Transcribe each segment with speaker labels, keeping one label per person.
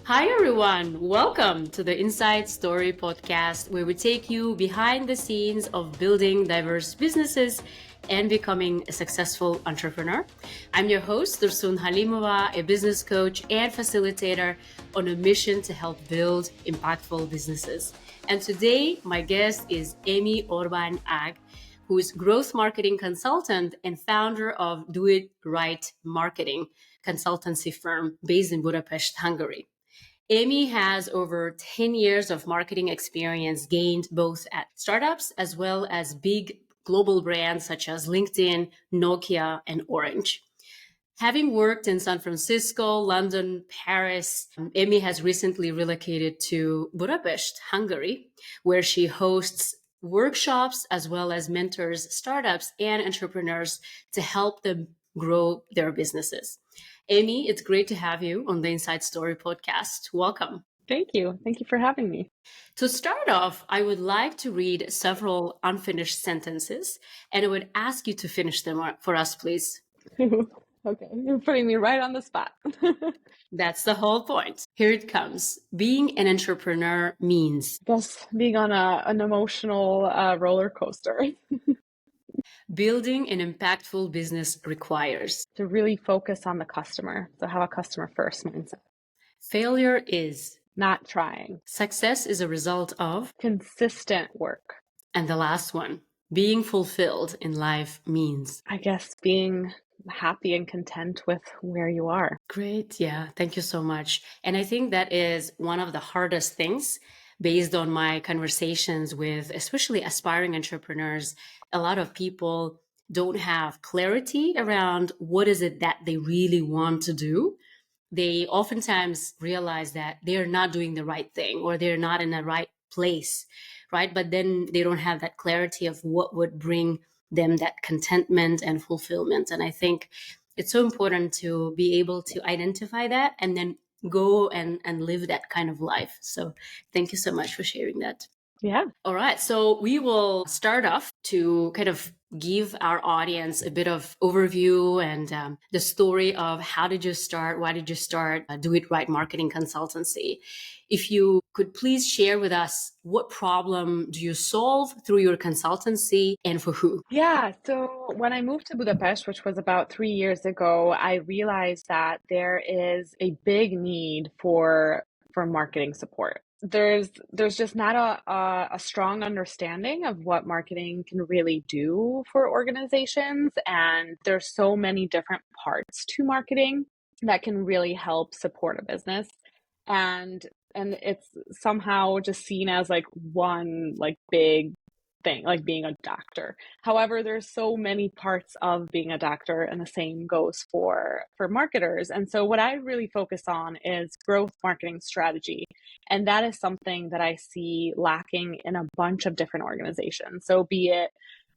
Speaker 1: Hi, everyone. Welcome to the Inside Story podcast, where we take you behind the scenes of building diverse businesses and becoming a successful entrepreneur. I'm your host, Dursun Halimova, a business coach and facilitator on a mission to help build impactful businesses. And today, my guest is Emi Orbán-Agg, who is growth marketing consultant and founder of Do It Right Marketing consultancy firm based in Budapest, Hungary. Emi has over 10 years of marketing experience gained both at startups as well as big global brands such as LinkedIn, Nokia, and Orange. Having worked in San Francisco, London, Paris, Emi has recently relocated to Budapest, Hungary, where she hosts workshops as well as mentors startups and entrepreneurs to help them grow their businesses. Emi, it's great to have you on the Inside Story podcast. Welcome.
Speaker 2: Thank you. Thank you for having me.
Speaker 1: To start off, I would like to read several unfinished sentences, and I would ask you to finish them for us, please.
Speaker 2: Okay, you're putting me right on the spot.
Speaker 1: That's the whole point. Here it comes. Being an entrepreneur means
Speaker 2: Just being on an emotional roller coaster.
Speaker 1: building an impactful business requires
Speaker 2: To really focus on the customer. So have a customer first mindset.
Speaker 1: failure is
Speaker 2: Not trying.
Speaker 1: success is a result of,
Speaker 2: Consistent work.
Speaker 1: and the last one, being fulfilled in life means.
Speaker 2: I guess being happy and content with where you are.
Speaker 1: Great. Yeah. Thank you so much. And I think that is one of the hardest things based on my conversations with especially aspiring entrepreneurs. A lot of people don't have clarity around what is it that they really want to do. They oftentimes realize that they're not doing the right thing or they're not in the right place, right? But then they don't have that clarity of what would bring them that contentment and fulfillment. And I think it's so important to be able to identify that and then go and live that kind of life. So thank you so much for sharing that.
Speaker 2: Yeah.
Speaker 1: All right. So we will start off to kind of give our audience a bit of overview and the story of how did you start? Why did you start Do It Right Marketing Consultancy? If you could please share with us what problem do you solve through your consultancy and for who?
Speaker 2: Yeah. So when I moved to Budapest, which was about 3 years ago, I realized that there is a big need for marketing support. There's just not a strong understanding of what marketing can really do for organizations, and there's so many different parts to marketing that can really help support a business. And it's somehow just seen as like one like big thing, like being a doctor. However, there's so many parts of being a doctor, and the same goes for marketers. And so what I really focus on is growth marketing strategy. And that is something that I see lacking in a bunch of different organizations. So be it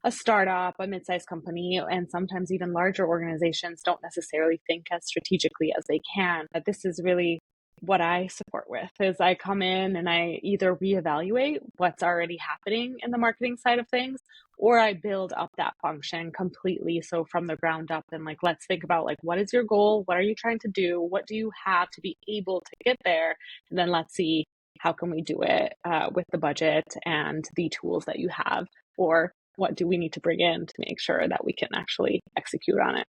Speaker 2: a startup, a mid-sized company, and sometimes even larger organizations don't necessarily think as strategically as they can. But this is really what I support with is I come in and I either reevaluate what's already happening in the marketing side of things, or I build up that function completely. So from the ground up, and like, let's think about like, what is your goal? What are you trying to do? What do you have to be able to get there? And then let's see, how can we do it with the budget and the tools that you have? Or what do we need to bring in to make sure that we can actually execute on it?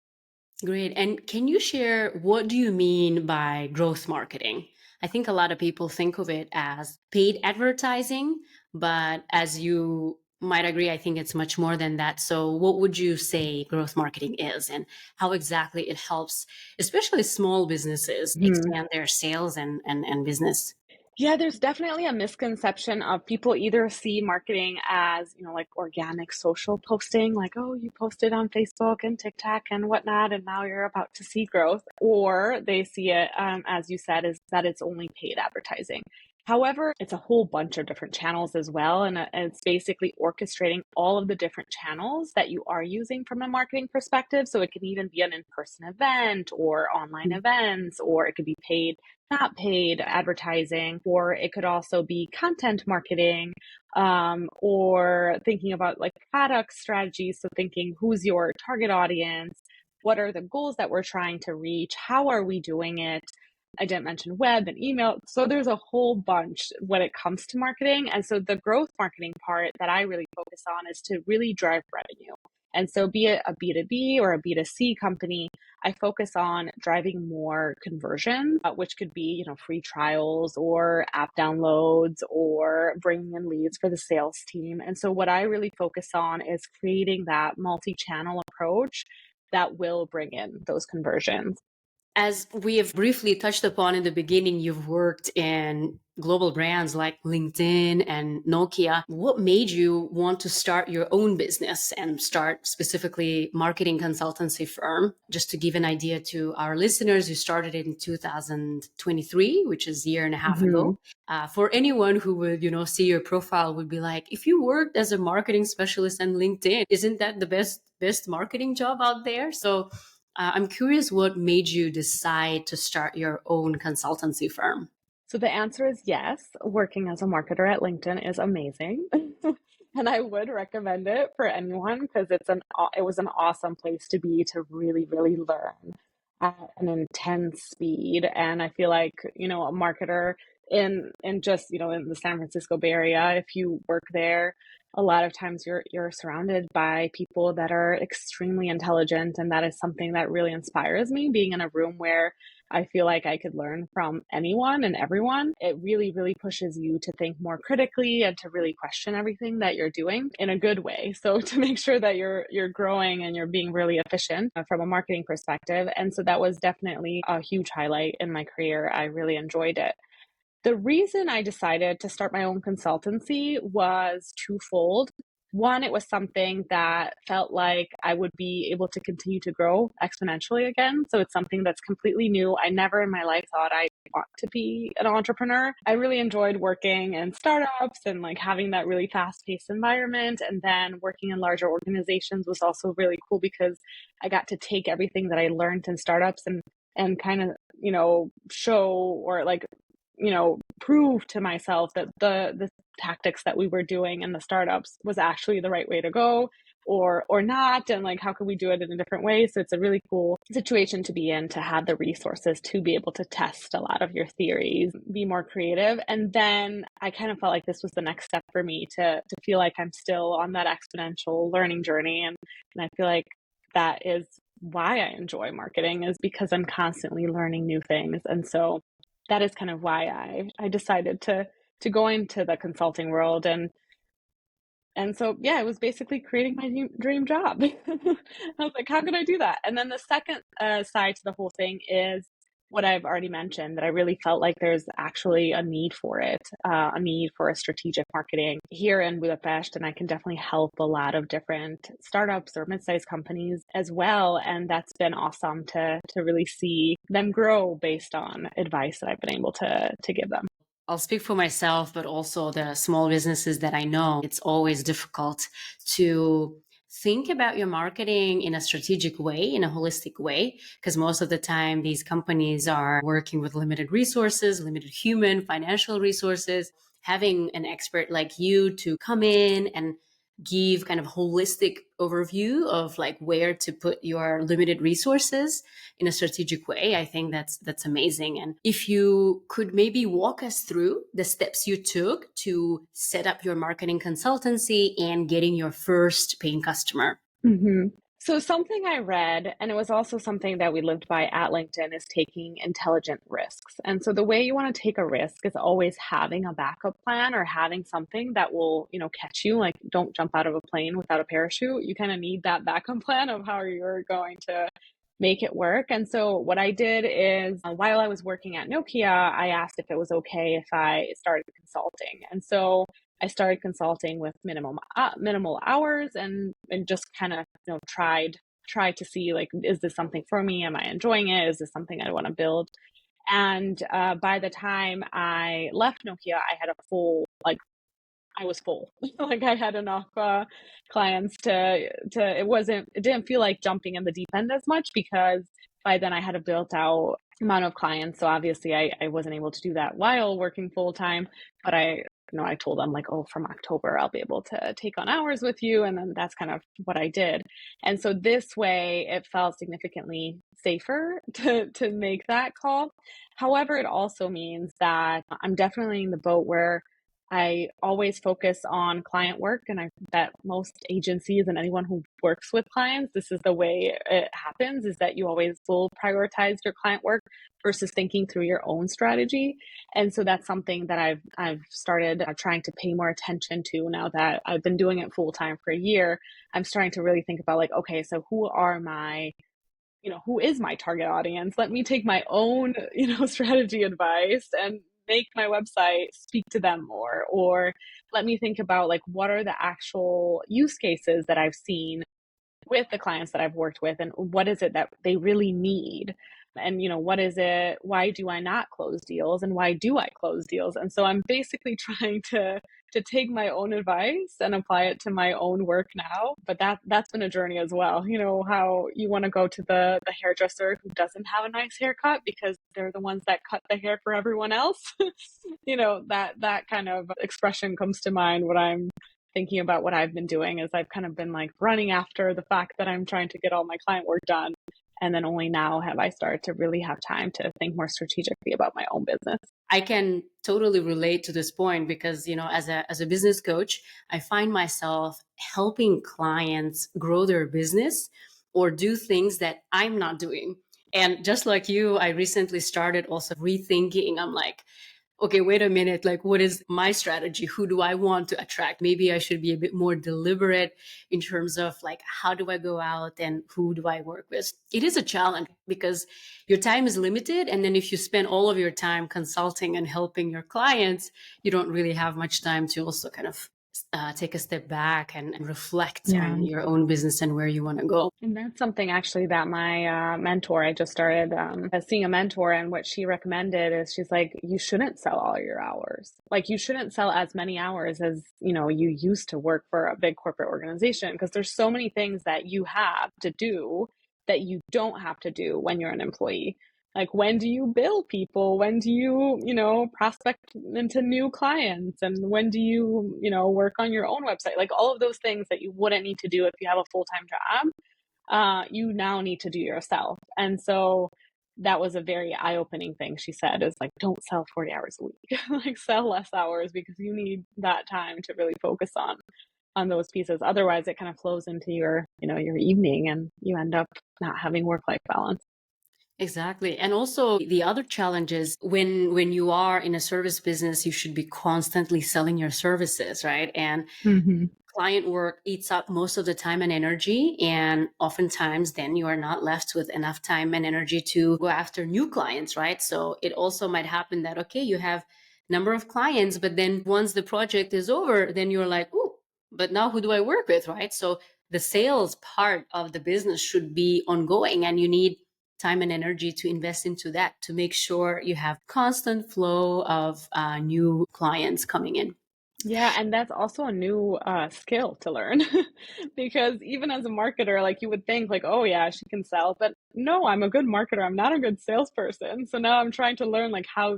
Speaker 1: Great. And can you share what do you mean by growth marketing? I think a lot of people think of it as paid advertising, but as you might agree, I think it's much more than that. So what would you say growth marketing is and how exactly it helps, especially small businesses, expand their sales and business?
Speaker 2: Yeah, there's definitely a misconception of people either see marketing as, like organic social posting, like, oh, you posted on Facebook and TikTok and whatnot, and now you're about to see growth, or they see it, as you said, is that it's only paid advertising. However, it's a whole bunch of different channels as well. And it's basically orchestrating all of the different channels that you are using from a marketing perspective. So it can even be an in-person event or online events, or it could be paid, not paid advertising, or it could also be content marketing, or thinking about like product strategies. So thinking, who's your target audience? What are the goals that we're trying to reach? How are we doing it? I didn't mention web and email. So there's a whole bunch when it comes to marketing. And so the growth marketing part that I really focus on is to really drive revenue. And so be it a B2B or a B2C company, I focus on driving more conversion, which could be, free trials or app downloads or bringing in leads for the sales team. And so what I really focus on is creating that multi-channel approach that will bring in those conversions.
Speaker 1: As we have briefly touched upon in the beginning, you've worked in global brands like LinkedIn and Nokia. What made you want to start your own business and start specifically marketing consultancy firm? Just to give an idea to our listeners, you started it in 2023, which is a year and a half ago. For anyone who would, see your profile would be like, if you worked as a marketing specialist on LinkedIn, isn't that the best marketing job out there? So I'm curious what made you decide to start your own consultancy firm?
Speaker 2: So the answer is yes. Working as a marketer at LinkedIn is amazing. And I would recommend it for anyone because it was an awesome place to be to really, really learn at an intense speed. And I feel like, a marketer in just, in the San Francisco Bay Area, if you work there, a lot of times you're surrounded by people that are extremely intelligent, and that is something that really inspires me, being in a room where I feel like I could learn from anyone and everyone. It really, really pushes you to think more critically and to really question everything that you're doing in a good way. So to make sure that you're growing and you're being really efficient from a marketing perspective. And so that was definitely a huge highlight in my career. I really enjoyed it. The reason I decided to start my own consultancy was twofold. One, it was something that felt like I would be able to continue to grow exponentially again. So it's something that's completely new. I never in my life thought I want to be an entrepreneur. I really enjoyed working in startups and like having that really fast-paced environment. And then working in larger organizations was also really cool because I got to take everything that I learned in startups and kind of, show or like prove to myself that the tactics that we were doing in the startups was actually the right way to go or not, and like how could we do it in a different way. So it's a really cool situation to be in, to have the resources to be able to test a lot of your theories, be more creative. And then I kind of felt like this was the next step for me to feel like I'm still on that exponential learning journey, and I feel like that is why I enjoy marketing, is because I'm constantly learning new things. And so that is kind of why I decided to go into the consulting world. And so, yeah, it was basically creating my dream job. I was like, how could I do that? And then the second side to the whole thing is what I've already mentioned, that I really felt like there's actually a need for it, a need for a strategic marketing here in Budapest. And I can definitely help a lot of different startups or mid-sized companies as well. And that's been awesome to really see them grow based on advice that I've been able to give them.
Speaker 1: I'll speak for myself, but also the small businesses that I know. It's always difficult to think about your marketing in a strategic way, in a holistic way, because most of the time these companies are working with limited resources, limited human, financial resources. Having an expert like you to come in and give kind of holistic overview of like where to put your limited resources in a strategic way, I think that's amazing. And if you could maybe walk us through the steps you took to set up your marketing consultancy and getting your first paying customer.
Speaker 2: Mm-hmm. So something I read, and it was also something that we lived by at LinkedIn, is taking intelligent risks. And so the way you want to take a risk is always having a backup plan or having something that will, catch you. Like, don't jump out of a plane without a parachute. You kind of need that backup plan of how you're going to make it work. And so what I did is while I was working at Nokia, I asked if it was okay if I started consulting. And so I started consulting with minimal hours and just kind of tried to see, like, is this something for me? Am I enjoying it? Is this something I want to build? And by the time I left Nokia, I had I was full. Like, I had enough clients it didn't feel like jumping in the deep end as much, because by then I had built out amount of clients. So obviously I wasn't able to do that while working full time, but I told them like, oh, from October, I'll be able to take on hours with you. And then that's kind of what I did. And so this way it felt significantly safer to make that call. However, it also means that I'm definitely in the boat where I always focus on client work. And I bet most agencies and anyone who works with clients, this is the way it happens, is that you always will prioritize your client work versus thinking through your own strategy. And so that's something that I've started trying to pay more attention to now that I've been doing it full time for a year. I'm starting to really think about like, okay, so who is my target audience? Let me take my own, strategy advice and make my website speak to them more. Or let me think about like, what are the actual use cases that I've seen with the clients that I've worked with, and what is it that they really need? And what is it, why do I not close deals, and why do I close deals? And so I'm basically trying to take my own advice and apply it to my own work now. But that's been a journey as well. How you want to go to the hairdresser who doesn't have a nice haircut because they're the ones that cut the hair for everyone else. That kind of expression comes to mind when I'm thinking about what I've been doing. Is I've kind of been like running after the fact that I'm trying to get all my client work done. And then only now have I started to really have time to think more strategically about my own business.
Speaker 1: I can totally relate to this point because, as a business coach, I find myself helping clients grow their business or do things that I'm not doing. And just like you, I recently started also rethinking. I'm like, okay, wait a minute, like what is my strategy? Who do I want to attract? Maybe I should be a bit more deliberate in terms of like, how do I go out and who do I work with? It is a challenge because your time is limited. And then if you spend all of your time consulting and helping your clients, you don't really have much time to also kind of take a step back and reflect
Speaker 2: Yeah.
Speaker 1: on your own business and where you want to go.
Speaker 2: And that's something actually that my mentor, I just started seeing a mentor, and what she recommended is she's like, you shouldn't sell all your hours. Like you shouldn't sell as many hours as, you used to work for a big corporate organization, because there's so many things that you have to do that you don't have to do when you're an employee. Like when do you bill people? When do you, prospect into new clients? And when do you, work on your own website? Like all of those things that you wouldn't need to do if you have a full-time job, you now need to do yourself. And so that was a very eye-opening thing she said, is like, don't sell 40 hours a week, like sell less hours, because you need that time to really focus on those pieces. Otherwise it kind of flows into your, your evening, and you end up not having work-life balance.
Speaker 1: Exactly. And also the other challenge is when you are in a service business, you should be constantly selling your services, right? And
Speaker 2: Mm-hmm.
Speaker 1: client work eats up most of the time and energy. And oftentimes then you are not left with enough time and energy to go after new clients, right? So it also might happen that, okay, you have number of clients, but then once the project is over, then you're like, oh, but now who do I work with, right? So the sales part of the business should be ongoing, and you need time and energy to invest into that to make sure you have constant flow of new clients coming in.
Speaker 2: Yeah, and that's also a new skill to learn, because even as a marketer, like you would think like, oh yeah, she can sell, but no, I'm a good marketer. I'm not a good salesperson. So now I'm trying to learn like how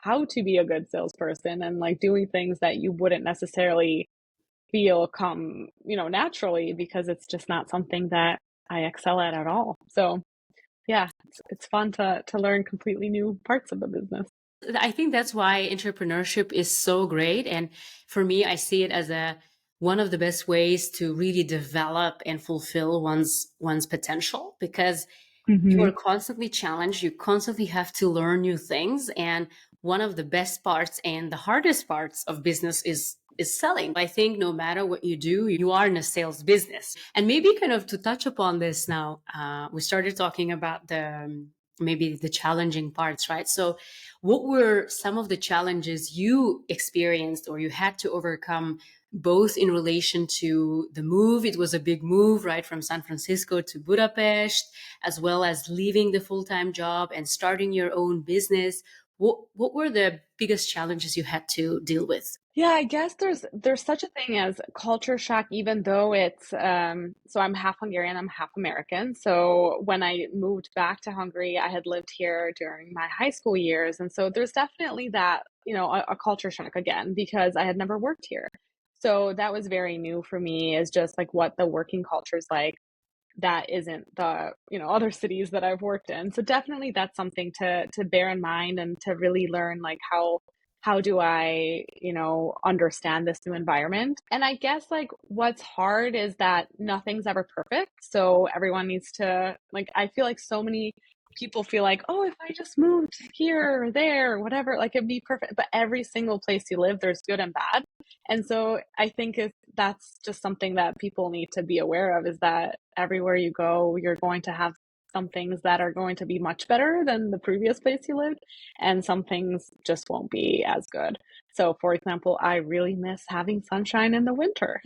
Speaker 2: to be a good salesperson, and like doing things that you wouldn't necessarily feel come, naturally, because it's just not something that I excel at all. So yeah, it's fun to learn completely new parts of the business.
Speaker 1: I think that's why entrepreneurship is so great. And for me, I see it as one of the best ways to really develop and fulfill one's potential, because you are
Speaker 2: Hmm.
Speaker 1: constantly challenged. You constantly have to learn new things. And one of the best parts and the hardest parts of business is selling. I think no matter what you do, you are in a sales business. And maybe kind of to touch upon this now, we started talking about maybe the challenging parts, right? So what were some of the challenges you experienced or you had to overcome, both in relation to the move? It was a big move, right, from San Francisco to Budapest, as well as leaving the full-time job and starting your own business. What were the biggest challenges you had to deal with?
Speaker 2: Yeah, I guess there's such a thing as culture shock, even though it's so I'm half Hungarian, I'm half American. So when I moved back to Hungary, I had lived here during my high school years, and so there's definitely that, a culture shock again because I had never worked here. So that was very new for me, is just like what the working culture is like. That isn't the, other cities that I've worked in. So definitely that's something to bear in mind and to really learn, like, how do I, understand this new environment? And I guess like what's hard is that nothing's ever perfect. So everyone needs to, like, I feel like so many people feel like, oh, if I just moved here or there or whatever, like it'd be perfect. But every single place you live, there's good and bad. And so I think that's just something that people need to be aware of, is that everywhere you go, you're going to have some things that are going to be much better than the previous place you lived, and some things just won't be as good. So, for example, I really miss having sunshine in the winter.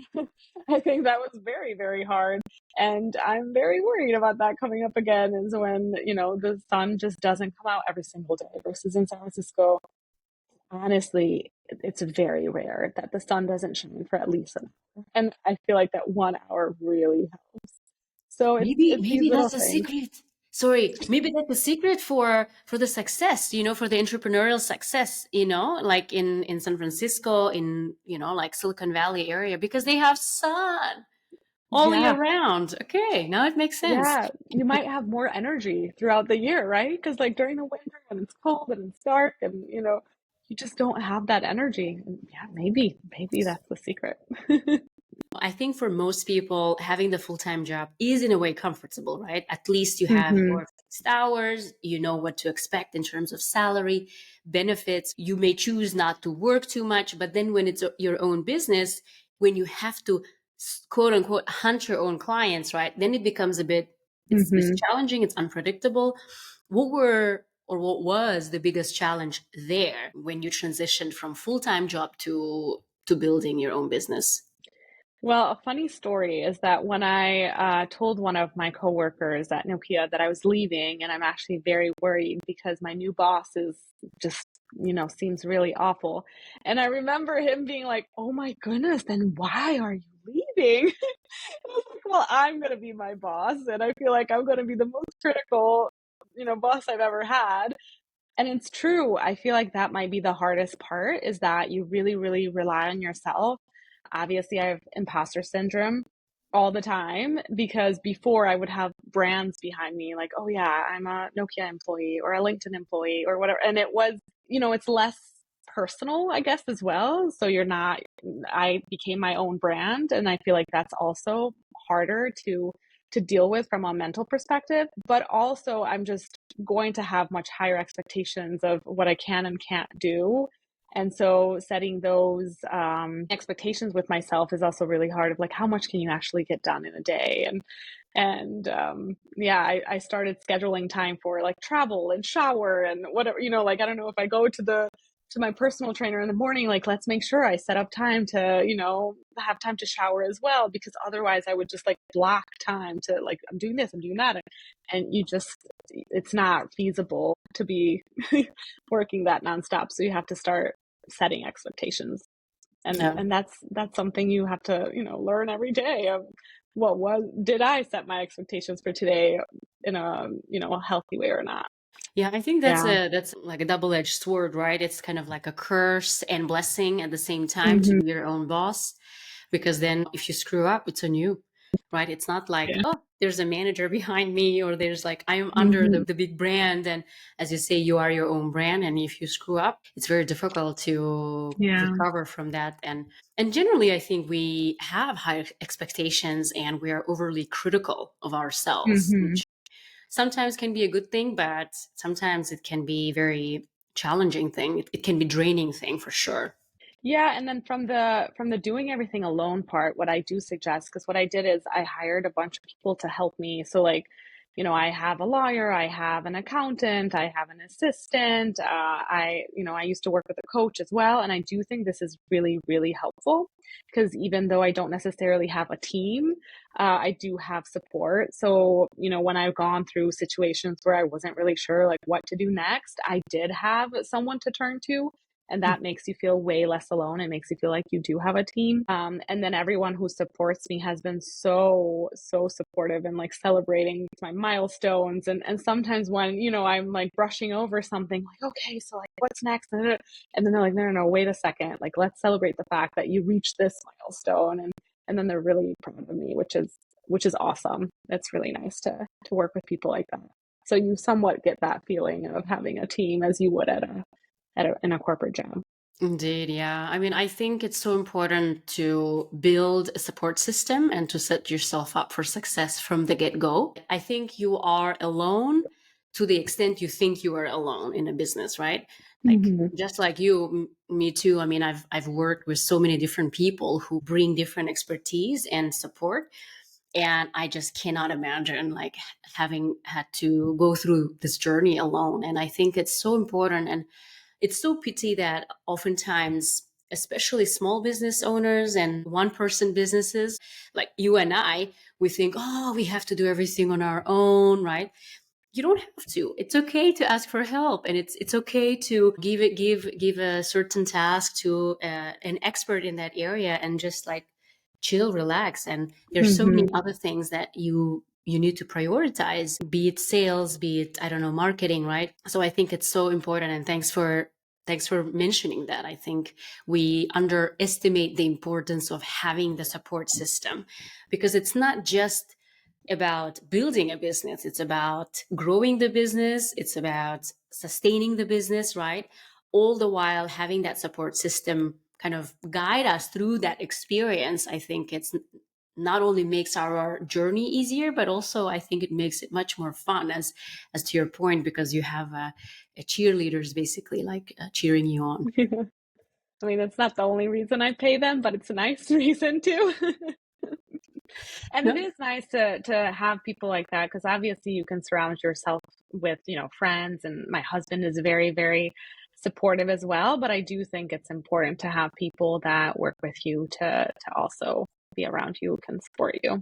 Speaker 2: I think that was very, very hard. And I'm very worried about that coming up again, is when, the sun just doesn't come out every single day versus in San Francisco. Honestly, it's very rare that the sun doesn't shine for at least an hour. And I feel like that 1 hour really helps. So
Speaker 1: Maybe
Speaker 2: it's these
Speaker 1: maybe
Speaker 2: little
Speaker 1: that's the
Speaker 2: things.
Speaker 1: secret. Sorry, maybe that's the secret for the success, for the entrepreneurial success, like in San Francisco, in, like Silicon Valley area, because they have sun all year
Speaker 2: Yeah.
Speaker 1: round. Okay, now it makes sense.
Speaker 2: Yeah. You might have more energy throughout the year, right? Because like during the winter when it's cold and it's dark and you just don't have that energy. And yeah, maybe that's the secret.
Speaker 1: I think for most people, having the full-time job is in a way comfortable, right? At least you have
Speaker 2: Hmm.
Speaker 1: your fixed hours, you know what to expect in terms of salary, benefits. You may choose not to work too much, but then when it's your own business, when you have to quote unquote hunt your own clients, right? Then it becomes it's
Speaker 2: Hmm.
Speaker 1: challenging, it's unpredictable. What was the biggest challenge there when you transitioned from full-time job to building your own business?
Speaker 2: Well, a funny story is that when I told one of my coworkers at Nokia that I was leaving, and I'm actually very worried because my new boss is just, seems really awful. And I remember him being like, "Oh my goodness, then why are you leaving?" And I was like, "Well, I'm going to be my boss, and I feel like I'm going to be the most critical, boss I've ever had." And it's true. I feel like that might be the hardest part, is that you really, really rely on yourself. Obviously, I have imposter syndrome all the time because before I would have brands behind me like, oh yeah, I'm a Nokia employee or a LinkedIn employee or whatever. And it was, it's less personal, I guess, as well. So I became my own brand. And I feel like that's also harder to deal with from a mental perspective. But also, I'm just going to have much higher expectations of what I can and can't do. And so setting those expectations with myself is also really hard, of like, how much can you actually get done in a day? And yeah, I started scheduling time for like travel and shower and whatever, like, I don't know, if I go to my personal trainer in the morning, like, let's make sure I set up time to, have time to shower as well, because otherwise I would just like block time to, like, I'm doing this, I'm doing that. And it's not feasible to be working that nonstop. So you have to start setting expectations. And
Speaker 1: Yeah.
Speaker 2: and that's something you have to, learn every day of, did I set my expectations for today in a healthy way or not?
Speaker 1: Yeah, I think that's
Speaker 2: Yeah.
Speaker 1: like a double-edged sword, right? It's kind of like a curse and blessing at the same time to
Speaker 2: Hmm.
Speaker 1: be your own boss, because then if you screw up, it's on you, right? It's not like,
Speaker 2: Yeah.
Speaker 1: oh, there's a manager behind me, or there's like I am under
Speaker 2: Hmm.
Speaker 1: the big brand, and as you say, you are your own brand, and if you screw up, it's very difficult to
Speaker 2: Yeah.
Speaker 1: recover from that. And generally, I think we have high expectations and we are overly critical of ourselves,
Speaker 2: Hmm.
Speaker 1: which sometimes can be a good thing, but sometimes it can be very challenging thing. It can be draining thing for sure.
Speaker 2: Yeah, and then from the doing everything alone part, what I do suggest, because what I did is I hired a bunch of people to help me. So like, I have a lawyer, I have an accountant, I have an assistant. I used to work with a coach as well, and I do think this is really, really helpful, because even though I don't necessarily have a team, I do have support. So when I've gone through situations where I wasn't really sure like what to do next, I did have someone to turn to. And that makes you feel way less alone. It makes you feel like you do have a team. And then everyone who supports me has been so, so supportive and like celebrating my milestones. And sometimes when, I'm like brushing over something like, okay, so like what's next? And then they're like, no, wait a second. Like, let's celebrate the fact that you reached this milestone. And then they're really proud of me, which is awesome. It's really nice to work with people like that. So you somewhat get that feeling of having a team as you would in a corporate job.
Speaker 1: Indeed, yeah. I mean, I think it's so important to build a support system and to set yourself up for success from the get-go. I think you are alone to the extent you think you are alone in a business, right? Like just like you, me too. I mean, I've worked with so many different people who bring different expertise and support. And I just cannot imagine like having had to go through this journey alone. And I think it's so important. And it's so pity that oftentimes, especially small business owners and one person businesses like you and I, we think, oh, we have to do everything on our own, right? You don't have to. It's okay to ask for help, and it's okay to give a certain task to an expert in that area and just like chill, relax. And there's so many other things that you need to prioritize, be it sales, be it, I don't know, marketing, right? So I think it's so important, and thanks for mentioning that. I think we underestimate the importance of having the support system, because it's not just about building a business. It's about growing the business. It's about sustaining the business, right? All the while having that support system kind of guide us through that experience. I think it's not only makes our journey easier, but also I think it makes it much more fun, as to your point, because you have a cheerleaders basically like cheering you on.
Speaker 2: I mean, it's not the only reason I pay them, but it's a nice reason too. And it
Speaker 1: Yeah.
Speaker 2: is nice to have people like that, because obviously you can surround yourself with, friends, and my husband is very, very supportive as well. But I do think it's important to have people that work with you to also be around you, who can support you.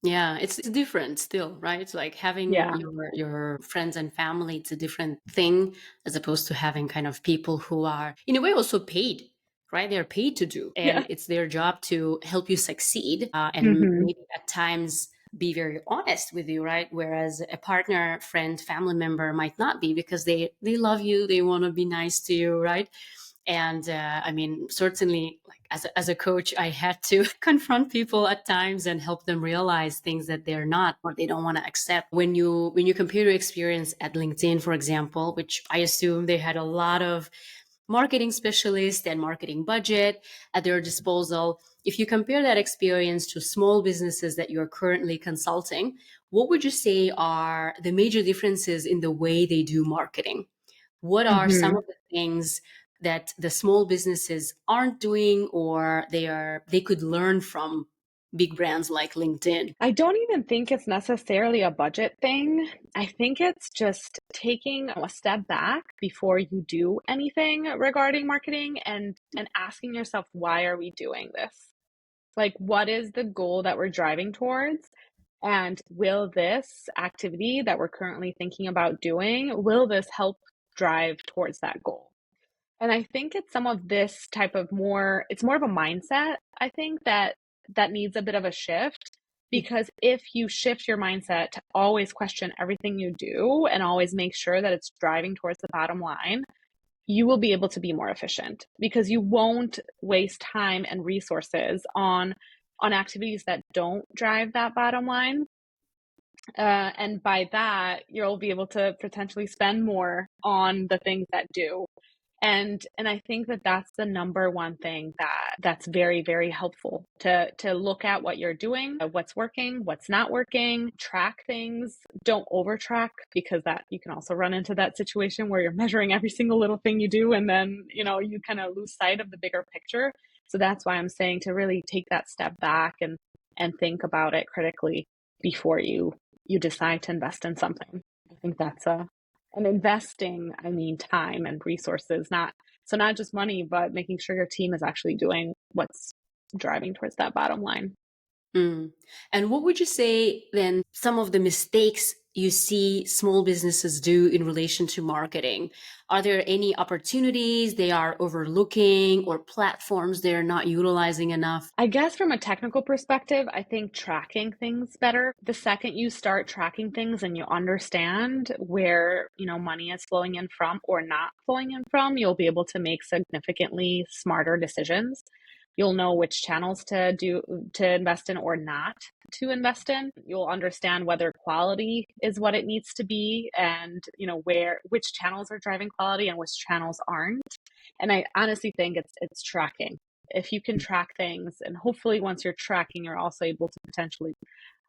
Speaker 1: Yeah, it's different still, right? It's like having
Speaker 2: Yeah.
Speaker 1: your friends and family, it's a different thing as opposed to having kind of people who are in a way also paid, right? They're paid to do,
Speaker 2: Yeah.
Speaker 1: and it's their job to help you succeed, and
Speaker 2: hmm
Speaker 1: maybe at times be very honest with you, right? Whereas a partner, friend, family member might not be, because they love you, they want to be nice to you, right? And I mean, certainly, like as a coach, I had to confront people at times and help them realize things that they're not, or they don't want to accept. When you compare your experience at LinkedIn, for example, which I assume they had a lot of marketing specialists and marketing budget at their disposal. If you compare that experience to small businesses that you're currently consulting, what would you say are the major differences in the way they do marketing? What are some
Speaker 2: hmm
Speaker 1: of the things that the small businesses aren't doing, or they could learn from big brands like LinkedIn?
Speaker 2: I don't even think it's necessarily a budget thing. I think it's just taking a step back before you do anything regarding marketing, and asking yourself, why are we doing this? Like, what is the goal that we're driving towards? And will this activity that we're currently thinking about doing, will this help drive towards that goal? And I think it's some of this type of it's more of a mindset, I think, that needs a bit of a shift. Because if you shift your mindset to always question everything you do and always make sure that it's driving towards the bottom line, you will be able to be more efficient, because you won't waste time and resources on activities that don't drive that bottom line. And by that, you'll be able to potentially spend more on the things that do. And I think that that's the number one thing that's very, very helpful, to look at what you're doing, what's working, what's not working, track things. Don't over track, because that you can also run into that situation where you're measuring every single little thing you do, and then, you kind of lose sight of the bigger picture. So that's why I'm saying to really take that step back and think about it critically before you decide to invest in something. I think that's and investing, I mean, time and resources, not just money, but making sure your team is actually doing what's driving towards that bottom line.
Speaker 1: Mm. And what would you say then some of the mistakes you see small businesses do in relation to marketing? Are there any opportunities they are overlooking or platforms they're not utilizing enough?
Speaker 2: I guess from a technical perspective, I think tracking things better. The second you start tracking things and you understand where, money is flowing in from or not flowing in from, you'll be able to make significantly smarter decisions. You'll know which channels to invest in or not to invest in. You'll understand whether quality is what it needs to be and, which channels are driving quality and which channels aren't. And I honestly think it's tracking. If you can track things, and hopefully once you're tracking, you're also able to potentially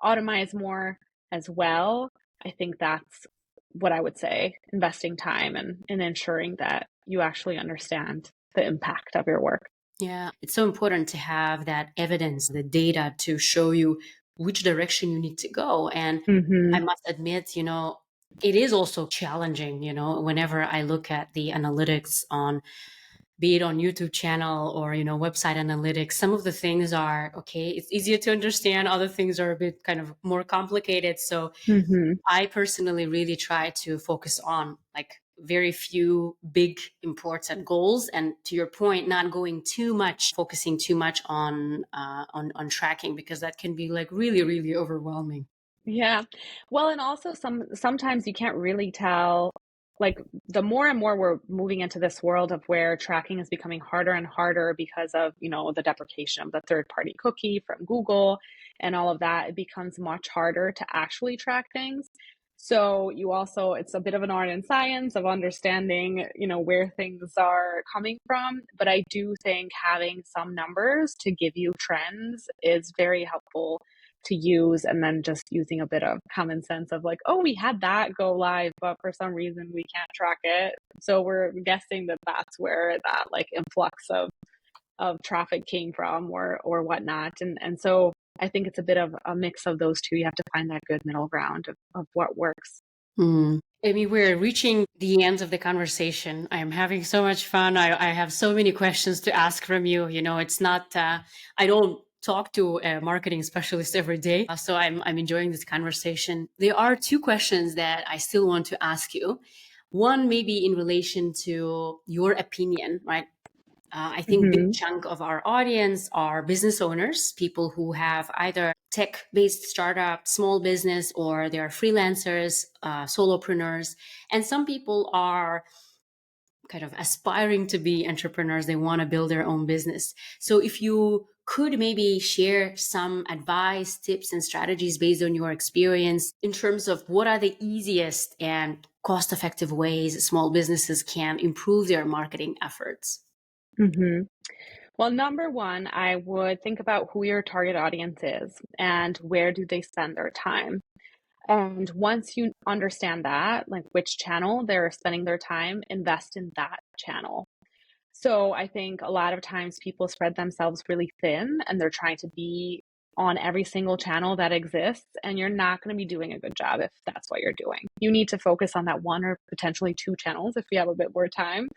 Speaker 2: automate more as well. I think that's what I would say, investing time and ensuring that you actually understand the impact of your work.
Speaker 1: Yeah, it's so important to have that evidence, the data to show you which direction you need to go. And I
Speaker 2: Mm-hmm.
Speaker 1: must admit, it is also challenging, whenever I look at the analytics on, be it on YouTube channel or, website analytics, some of the things are okay. It's easier to understand. Other things are a bit kind of more complicated. So
Speaker 2: Mm-hmm.
Speaker 1: I personally really try to focus on like very few big important goals, and to your point, not going too much, focusing too much on tracking, because that can be like really really overwhelming.
Speaker 2: Yeah. Well, and also sometimes you can't really tell, like, the more and more we're moving into this world of where tracking is becoming harder and harder because of, the deprecation of the third-party cookie from Google and all of that, it becomes much harder to actually track things. So it's a bit of an art and science of understanding, where things are coming from. But I do think having some numbers to give you trends is very helpful to use, and then just using a bit of common sense of like, oh, we had that go live, but for some reason we can't track it. So we're guessing that that's where that like influx of traffic came from or whatnot. And so I think it's a bit of a mix of those two. You have to find that good middle ground of what works.
Speaker 1: Amy, we're reaching the end of the conversation. I am having so much fun. I have so many questions to ask from you. It's not, I don't talk to a marketing specialist every day. So I'm enjoying this conversation. There are two questions that I still want to ask you. One, maybe in relation to your opinion, right? I think big
Speaker 2: Mm-hmm.
Speaker 1: chunk of our audience are business owners, people who have either tech-based startup, small business, or they are freelancers, solopreneurs. And some people are kind of aspiring to be entrepreneurs. They want to build their own business. So if you could maybe share some advice, tips, and strategies based on your experience in terms of what are the easiest and cost-effective ways small businesses can improve their marketing efforts.
Speaker 2: Mm-hmm. Well, number one, I would think about who your target audience is and where do they spend their time. And once you understand that, like which channel they're spending their time, invest in that channel. So I think a lot of times people spread themselves really thin and they're trying to be on every single channel that exists, and you're not going to be doing a good job if that's what you're doing. You need to focus on that one or potentially two channels if you have a bit more time,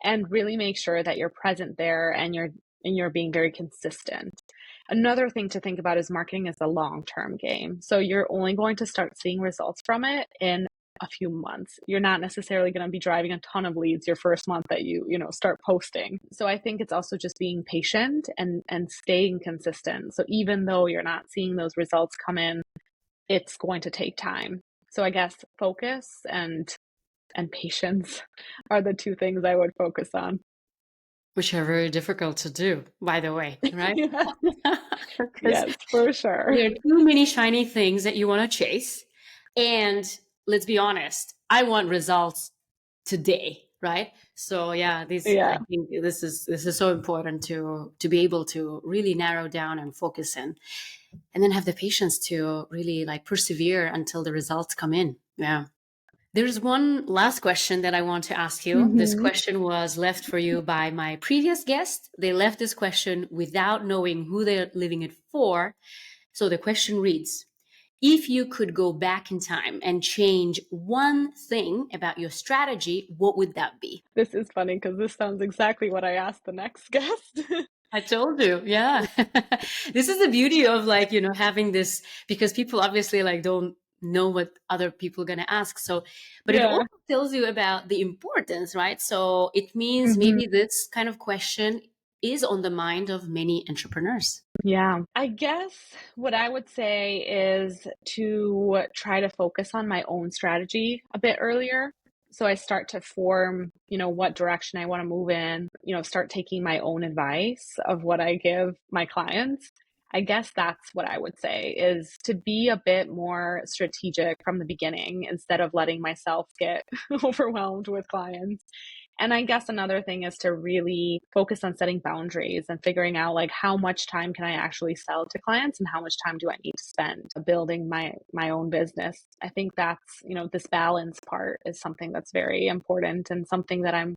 Speaker 2: and really make sure that you're present there and you're being very consistent. Another thing to think about is marketing is a long-term game. So you're only going to start seeing results from it in a few months. You're not necessarily going to be driving a ton of leads your first month that you start posting. So I think it's also just being patient and staying consistent. So even though you're not seeing those results come in, it's going to take time. So I guess focus and patience are the two things I would focus on.
Speaker 1: Which are very difficult to do, by the way, right?
Speaker 2: Yeah.
Speaker 1: Because
Speaker 2: Yes, for sure.
Speaker 1: there are too many shiny things that you want to chase. And let's be honest, I want results today, right? So yeah, I
Speaker 2: Yeah.
Speaker 1: think this is so important to be able to really narrow down and focus in, and then have the patience to really like persevere until the results come in. Yeah. There's one last question that I want to ask you. This
Speaker 2: Hmm.
Speaker 1: question was left for you by my previous guest. They left this question without knowing who they're leaving it for. So the question reads, if you could go back in time and change one thing about your strategy, what would that be?
Speaker 2: This is funny because this sounds exactly what I asked the next guest.
Speaker 1: I told you, yeah. This is the beauty of like, having this, because people obviously like don't know what other people are going to ask. So, but it
Speaker 2: Yeah.
Speaker 1: also tells you about the importance, right? So it means
Speaker 2: Mhm.
Speaker 1: maybe this kind of question is on the mind of many entrepreneurs.
Speaker 2: Yeah. I guess what I would say is to try to focus on my own strategy a bit earlier. So I start to form, what direction I want to move in, start taking my own advice of what I give my clients. I guess that's what I would say is to be a bit more strategic from the beginning instead of letting myself get overwhelmed with clients. And I guess another thing is to really focus on setting boundaries and figuring out like how much time can I actually sell to clients and how much time do I need to spend building my own business. I think that's, this balance part is something that's very important and something that I'm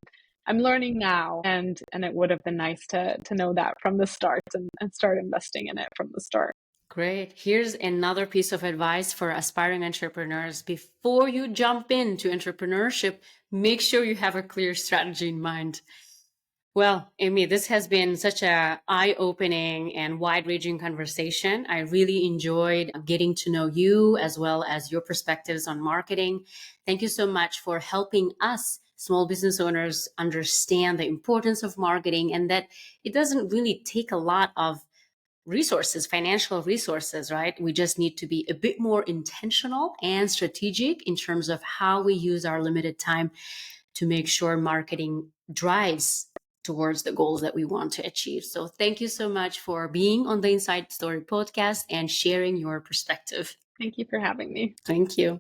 Speaker 2: learning now, and it would have been nice to know that from the start and start investing in it from the start.
Speaker 1: Great. Here's another piece of advice for aspiring entrepreneurs. Before you jump into entrepreneurship, make sure you have a clear strategy in mind. Well, Emi, this has been such a eye-opening and wide-ranging conversation. I really enjoyed getting to know you as well as your perspectives on marketing. Thank you so much for helping us small business owners understand the importance of marketing and that it doesn't really take a lot of resources, financial resources, right? We just need to be a bit more intentional and strategic in terms of how we use our limited time to make sure marketing drives towards the goals that we want to achieve. So thank you so much for being on the Inside Story podcast and sharing your perspective.
Speaker 2: Thank you for having me.
Speaker 1: Thank you.